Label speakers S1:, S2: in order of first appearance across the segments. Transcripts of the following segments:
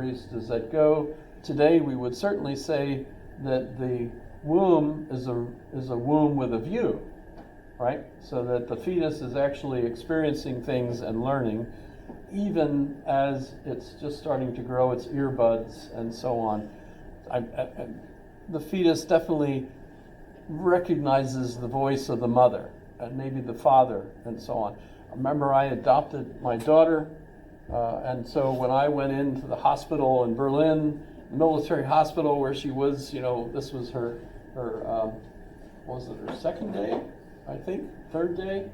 S1: boundaries does that go? Today we would certainly say that the womb is a womb with a view, right? So that the fetus is actually experiencing things and learning, even as it's just starting to grow its earbuds and so on. The fetus definitely recognizes the voice of the mother and maybe the father and so on. I remember I adopted my daughter, and so when I went into the hospital in Berlin, military hospital where she was, this was her second day, I think, third day,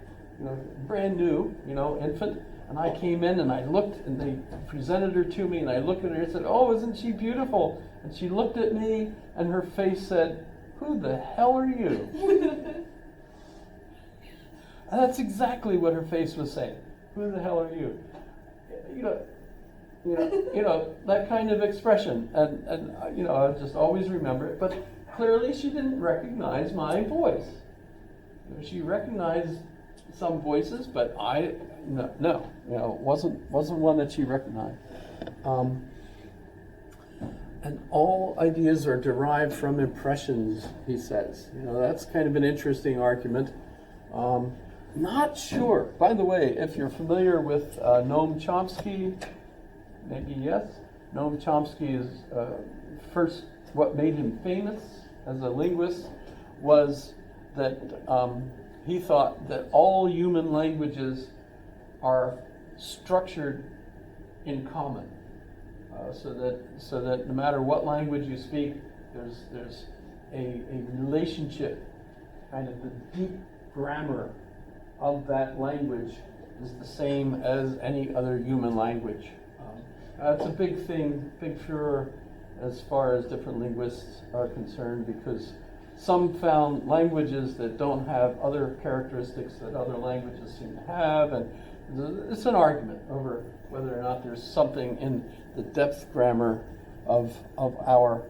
S1: brand new, infant. And I came in and I looked and they presented her to me and I looked at her and said, "Oh, isn't she beautiful?" And she looked at me and her face said, "Who the hell are you?" And that's exactly what her face was saying. "Who the hell are you?" That kind of expression. And I just always remember it. But clearly she didn't recognize my voice. She recognized some voices, but wasn't one that she recognized. And all ideas are derived from impressions, he says. That's kind of an interesting argument. Not sure. By the way, if you're familiar with Noam Chomsky, maybe yes. Noam Chomsky is first, what made him famous as a linguist was that he thought that all human languages are structured in common, so that no matter what language you speak, there's a relationship, kind of the deep grammar of that language is the same as any other human language. It's a big thing, big furor as far as different linguists are concerned, because some found languages that don't have other characteristics that other languages seem to have, and it's an argument over whether or not there's something in the depth grammar of our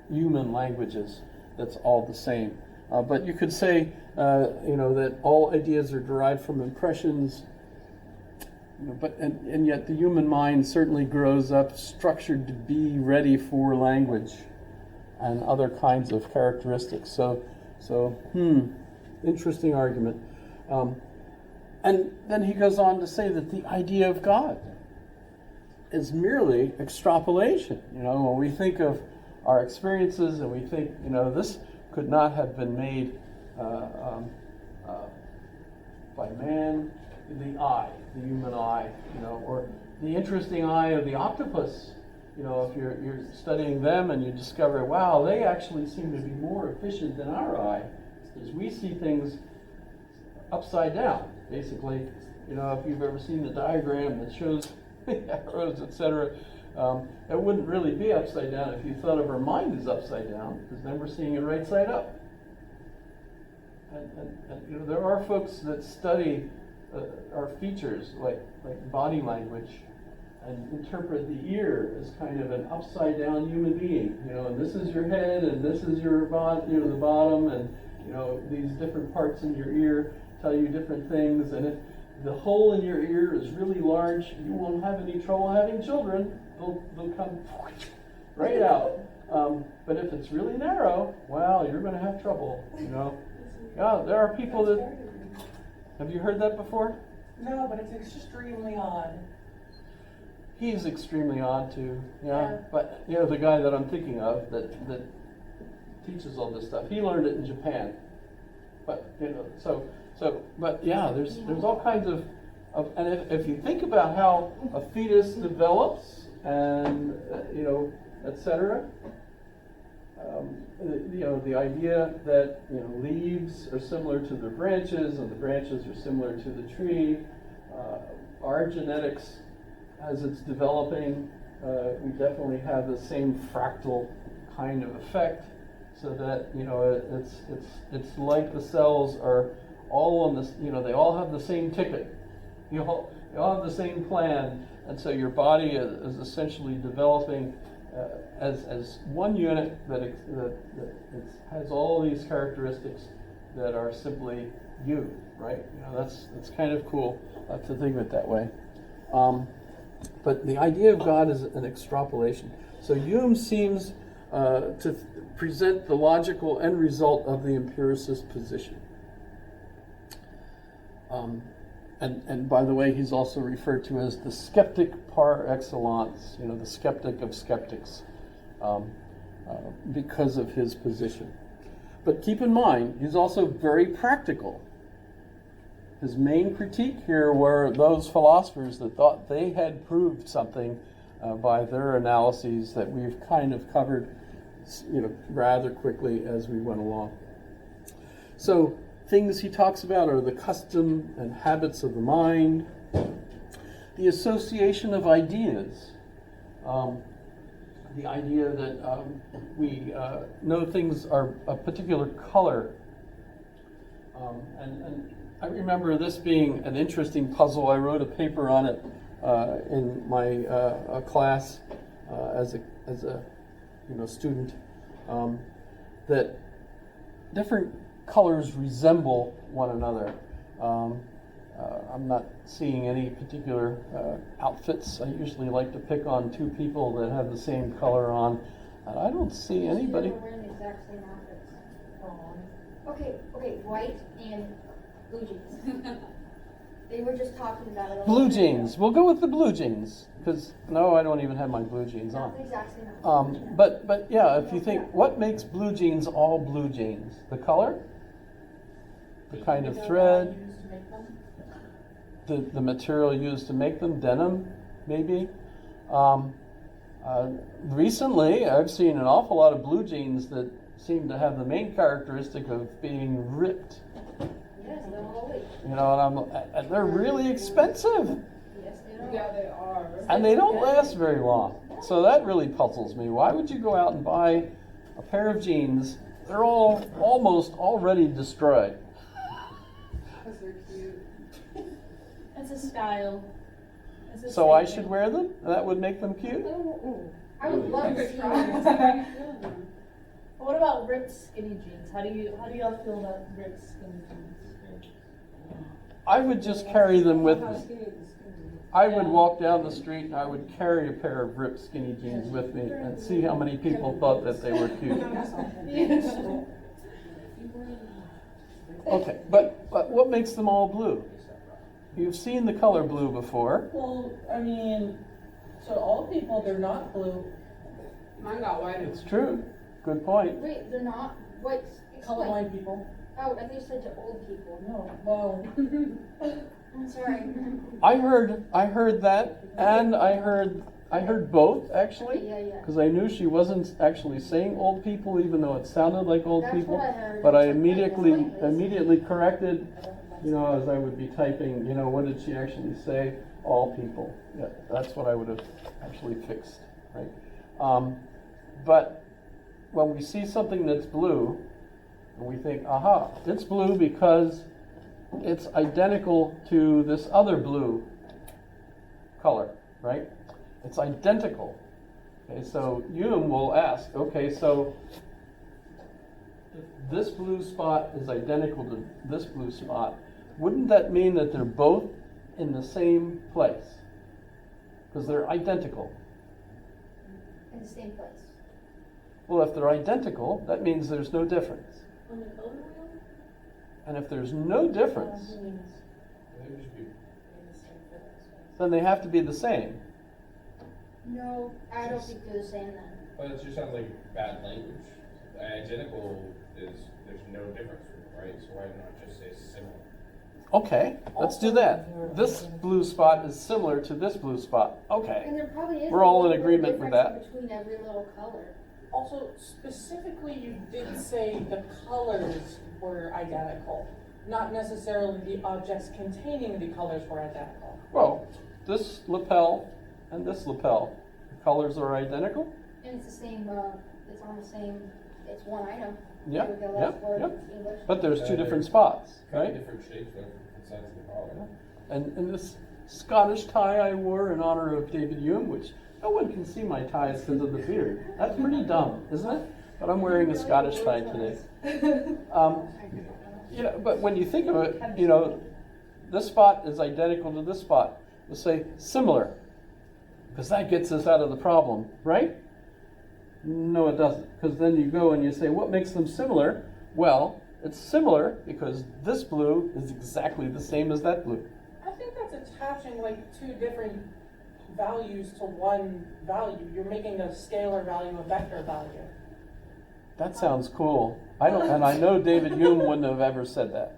S1: human languages that's all the same. But you could say, that all ideas are derived from impressions, and yet the human mind certainly grows up structured to be ready for language and other kinds of characteristics. So, interesting argument. And then he goes on to say that the idea of God is merely extrapolation. When we think of our experiences and we think, this could not have been made by man, the human eye, or the interesting eye of the octopus. If you're studying them and you discover, wow, they actually seem to be more efficient than our eye, because we see things upside down, basically. If you've ever seen the diagram that shows arrows, etc., it wouldn't really be upside down if you thought of our mind as upside down, because then we're seeing it right side up. And there are folks that study our features, like body language, and interpret the ear as kind of an upside down human being. And this is your head, and this is your the bottom, and these different parts in your ear tell you different things. And if the hole in your ear is really large, you won't have any trouble having children. They'll come right out. But if it's really narrow, well, you're going to have trouble. Yeah, there are people that. Have you heard that before?
S2: No, but it's extremely odd.
S1: He's extremely odd too. Yeah. But the guy that I'm thinking of that teaches all this stuff, he learned it in Japan. But but yeah, there's all kinds of and if you think about how a fetus develops and etc. The idea that leaves are similar to the branches and the branches are similar to the tree. Our genetics, as it's developing, we definitely have the same fractal kind of effect, so that it's like the cells are all on this. They all have the same ticket. They all have the same plan, and so your body is essentially developing as one unit that has all these characteristics that are simply you, right? That's kind of cool to think of it that way. But the idea of God is an extrapolation. So Hume seems to present the logical end result of the empiricist position. And by the way, he's also referred to as the skeptic par excellence, the skeptic of skeptics, because of his position. But keep in mind, he's also very practical. His main critique here were those philosophers that thought they had proved something by their analyses that we've kind of covered, rather quickly as we went along. So things he talks about are the custom and habits of the mind, the association of ideas, the idea that we know things are a particular color, and I remember this being an interesting puzzle. I wrote a paper on it in my class as a student, that different colors resemble one another. I'm not seeing any particular outfits. I usually like to pick on two people that have the same color on. I don't see anybody.
S3: They're wearing the exact same outfits. Okay, white and blue jeans. They were just talking about it.
S1: Blue jeans. We'll go with the blue jeans. Because, no, I don't even have my blue jeans on.
S3: Not the exact same outfit.
S1: But yeah, if you think, what makes blue jeans all blue jeans? The color? The kind of thread? The material used to make them, denim, maybe. Recently, I've seen an awful lot of blue jeans that seem to have the main characteristic of being ripped.
S3: Yes, they're always.
S1: And they're really expensive.
S3: Yes, they are.
S2: Yeah, they are.
S1: And they don't last very long. So that really puzzles me. Why would you go out and buy a pair of jeans? They're all almost already destroyed.
S2: Because they're cute.
S4: It's a style. It's a
S1: So I
S4: statement.
S1: should wear them? That would make them cute?
S3: I would love to see that.
S4: What about ripped skinny jeans? How do y'all feel about ripped skinny jeans?
S1: I would just carry them with
S2: How
S1: me.
S2: skinny is skinny?
S1: I would walk down the street and I would carry a pair of ripped skinny jeans with me and see how many people thought that they were cute. Okay, but what makes them all blue? You've seen the color blue before.
S2: Well, I mean, so all people, they're not blue. Mine got white.
S1: It's true. Good point.
S3: Wait, they're not white.
S2: Colorblind people.
S3: Oh, I think you said to old people.
S2: No, well.
S3: I'm sorry.
S1: I heard that, and I heard both actually,
S3: Yeah.
S1: because I knew she wasn't actually saying old people, even though it sounded like old
S3: That's
S1: people.
S3: what I heard.
S1: But I immediately corrected, as I would be typing, what did she actually say? All people. Yeah, that's what I would have actually fixed, right? But when we see something that's blue, and we think, aha, it's blue because it's identical to this other blue color, right? It's identical. Okay, so Hume will ask, okay, so if this blue spot is identical to this blue spot, wouldn't that mean that they're both in the same place? Because they're identical.
S3: In the same place.
S1: Well, if they're identical, that means there's no difference.
S4: On the color wheel?
S1: And if there's no difference, then they have to be the same.
S3: No, I don't think they're the same then.
S5: But it just sounds like bad language. Identical is, there's no difference, right? So why not just say similar?
S1: Okay, let's do that. This blue spot is similar to this blue spot. Okay.
S3: And there probably is.
S1: We're all in
S3: a little
S1: agreement with
S3: difference
S1: that.
S3: Between every little color.
S2: Also, specifically, you did say the colors were identical. Not necessarily the objects containing the colors were identical.
S1: Well, this lapel and this lapel, the colors are identical?
S3: And it's the same, it's on the same, it's one item.
S1: Yeah,
S3: There we go,
S1: yeah,
S3: that's word
S1: yeah.
S3: English.
S1: But there's two different spots,
S5: Kind
S1: right?
S5: of different shapes, though, from sides of the collar.
S1: And this Scottish tie I wore in honor of David Hume, which no one can see my ties because of the beard. That's pretty dumb, isn't it? But I'm wearing a Scottish tie today. But when you think of it, this spot is identical to this spot. We'll say similar. Because that gets us out of the problem, right? No, it doesn't. Because then you go and you say, what makes them similar? Well, it's similar because this blue is exactly the same as that blue.
S2: I think that's attaching like two different values to one value. You're making a scalar value a vector value.
S1: That sounds cool. And I know David Hume wouldn't have ever said that.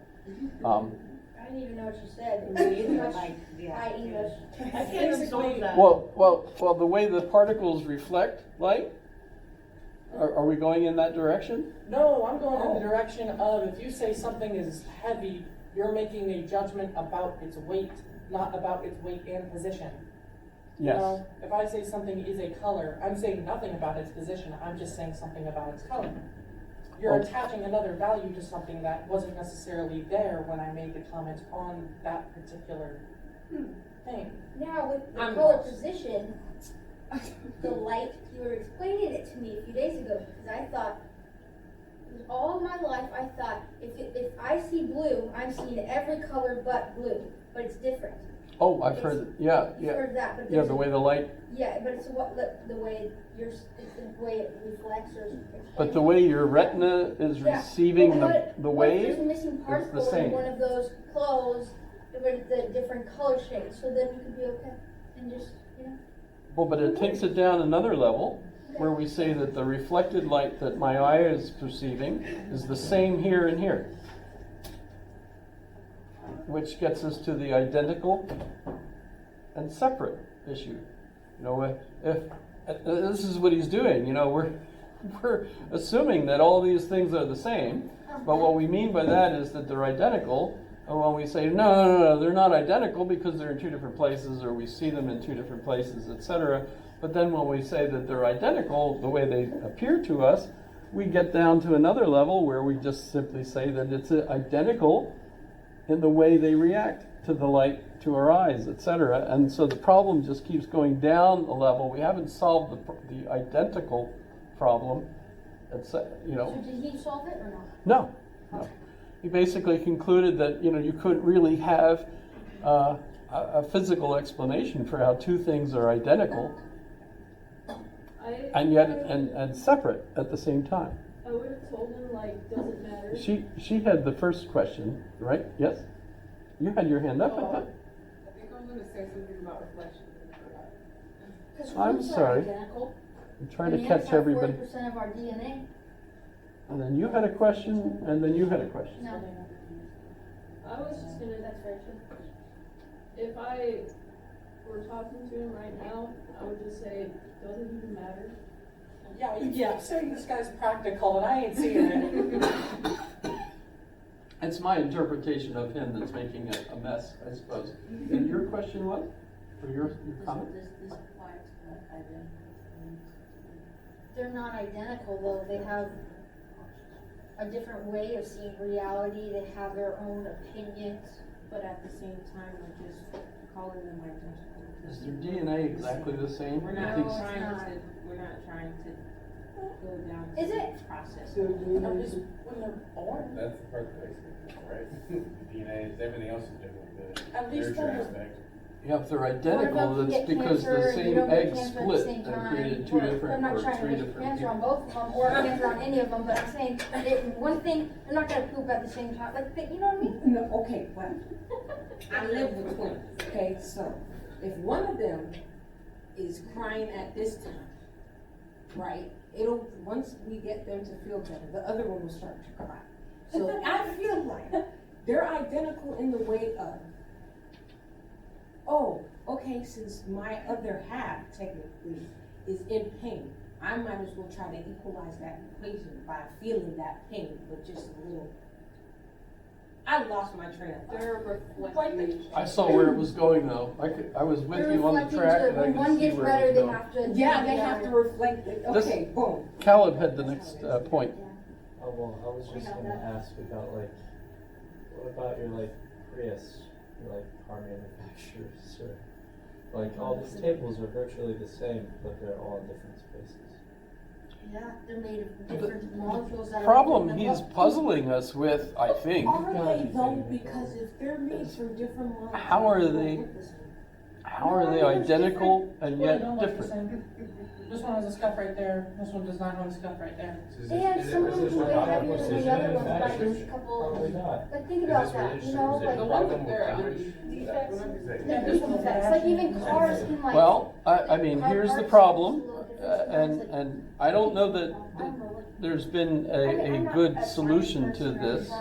S3: I didn't even know what you said. High English.
S4: I can't absorb that.
S1: Well, the way the particles reflect light, are we going in that direction?
S2: No, I'm going in the direction of if you say something is heavy, you're making a judgment about its weight, not about its weight and position. You
S1: Yes.
S2: know, if I say something is a color, I'm saying nothing about its position, I'm just saying something about its color. You're
S1: Oh.
S2: attaching another value to something that wasn't necessarily there when I made the comment on that particular thing.
S3: Now, with the
S2: I'm
S3: color
S2: lost.
S3: position, the light, you were explaining it to me a few days ago, because I thought, all my life, I thought, if I see blue, I'm seeing every color but blue, but it's different.
S1: Oh, I've heard it. Yeah,
S3: You've
S1: yeah.
S3: heard that, but
S1: Yeah,
S3: there's
S1: the way the light,
S3: yeah, but it's what the way it's the way it reflects or.
S1: but the way your retina is
S3: Yeah,
S1: receiving
S3: but
S1: the
S3: what if there's a
S1: wave,
S3: missing
S1: the
S3: particle
S1: same.
S3: in one of those clothes with the different color shades, so then you could be okay and just, you know.
S1: well, but it takes it down another level where we say that the reflected light that my eye is perceiving is the same here and here. Which gets us to the identical and separate issue. You know, if this is what he's doing, you know, we're assuming that all these things are the same, but what we mean by that is that they're identical. And when we say no, they're not identical because they're in two different places, or we see them in two different places, etc. But then when we say that they're identical, the way they appear to us, we get down to another level where we just simply say that it's identical in the way they react to the light, to our eyes, etc. And so the problem just keeps going down a level. We haven't solved the identical problem. It's, you know.
S3: So did he solve it or not?
S1: No. He basically concluded that, you know, you couldn't really have a physical explanation for how two things are identical and yet and separate at the same time.
S4: I would have told him, like, does it matter?
S1: She had the first question, right? Yes? You had your hand up, I thought.
S6: I think I was gonna say something about reflection.
S3: Because
S1: I'm
S3: roots
S1: sorry.
S3: are identical.
S1: I'm trying to
S3: and
S1: catch
S3: ants have
S1: everybody.
S3: 40% of our DNA.
S1: And then you had a question, and then you had a question.
S3: No,
S4: I was just gonna,
S3: that's very true.
S4: if I were talking to him right now, I would just say, does it even matter?
S2: Yeah, you keep saying this guy's practical and I ain't seeing it.
S1: It's my interpretation of him that's making a mess, I suppose. And your question was? Or your comment?
S6: This applies to identical.
S3: They're not identical though. They have a different way of seeing reality. They have their own opinions.
S6: But at the same time, we're just calling them identical.
S1: Is their DNA exactly the same?
S6: We're
S1: I
S6: not
S1: think
S3: No,
S1: so.
S3: it's not.
S6: we're not trying to go down
S3: Is
S6: to
S3: it?
S6: the process.
S2: Or just when they're born.
S5: That's the part that makes it different, right? DNA is, everything else is different, the
S2: At least
S5: nurture
S2: they're-
S5: aspect.
S1: Yeah, if they're
S3: What
S1: identical,
S3: about you
S1: that's
S3: get
S1: because
S3: cancer
S1: the
S3: and you
S1: same
S3: don't get
S1: egg
S3: cancer at the
S1: split
S3: same
S1: and
S3: time?
S1: created two
S3: Or-
S1: different
S3: I'm not
S1: or
S3: trying to
S1: three
S3: wish
S1: different
S3: cancer on
S1: people.
S3: both of them or cancer on any of them, but I'm saying one thing, they're not gonna poop at the same time. Like, you know what I mean?
S7: No, okay, but I live with twins, okay, so if one of them is crying at this time, right, it'll, once we get them to feel better, the other one will start to cry. So I feel like they're identical in the way of, oh, okay, since my other half technically is in pain, I might as well try to equalize that equation by feeling that pain, but just a little. I lost my train of thought.
S6: They're reflecting.
S1: I saw where it was going though. I was with
S3: They're
S1: you on the
S3: reflecting
S1: track
S3: to-
S1: and I
S3: when
S1: could
S3: one
S1: see
S3: gets
S1: where
S3: better,
S1: it
S3: they
S1: was going.
S3: have to.
S7: Yeah, they have to reflect it,
S1: This-
S7: okay, boom.
S1: Caleb had the next point.
S8: Oh, well, I was just gonna ask about like, what about your like Prius, your like car manufacturers or like all these tables are virtually the same, but they're all in different spaces.
S3: Yeah, they're made of different molecules that are.
S1: Problem
S3: in the
S1: he's
S3: book.
S1: puzzling us with, I think,
S7: Are they though, because if they're made from different molecules.
S1: How are
S7: they
S1: they-
S7: look the same.
S1: how are they identical and
S2: Well, they
S1: yet
S2: don't look the
S1: different?
S2: same. This one has a scuff right there, this one does not have a scuff right there.
S3: They have some of them way heavier than the other ones, like
S8: Probably
S3: a couple,
S8: not.
S3: like think about that, you know, like.
S4: The ones that they're defects.
S2: Yeah, this one
S3: Defects, like even cars can like.
S1: Well, I mean, here's the problem, and I don't know that there's been a good solution to this.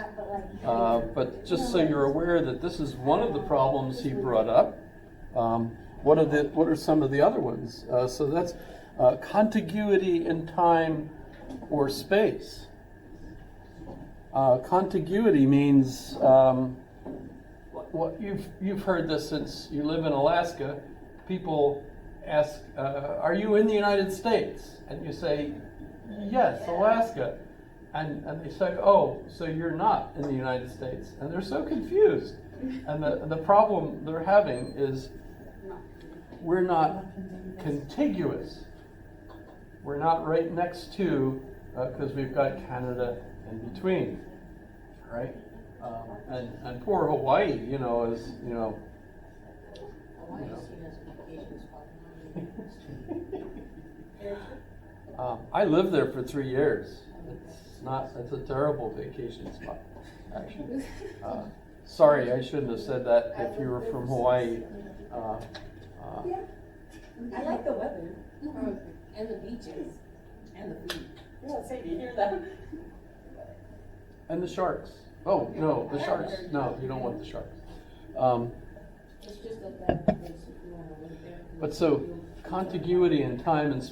S1: But just so you're aware that this is one of the problems he brought up. What are some of the other ones? So that's contiguity in time or space. Contiguity means what you've heard this since you live in Alaska. People ask, "Are you in the United States?" And you say, "Yes, Alaska." And they say, "Oh, so you're not in the United States," and they're so confused. And the problem they're having is we're not contiguous. We're not right next to, because we've got Canada in between, right? And poor Hawaii, is, I lived there for 3 years. It's a terrible vacation spot, actually. Sorry, I shouldn't have said that if you were from Hawaii.
S7: I like the weather, and the beaches, and the food.
S2: Yeah, say, do you hear that?
S1: And the sharks. Oh, no, the sharks. No, you don't want the sharks.
S7: It's just a bad place if you wanna live there.
S1: But so, contiguity in time and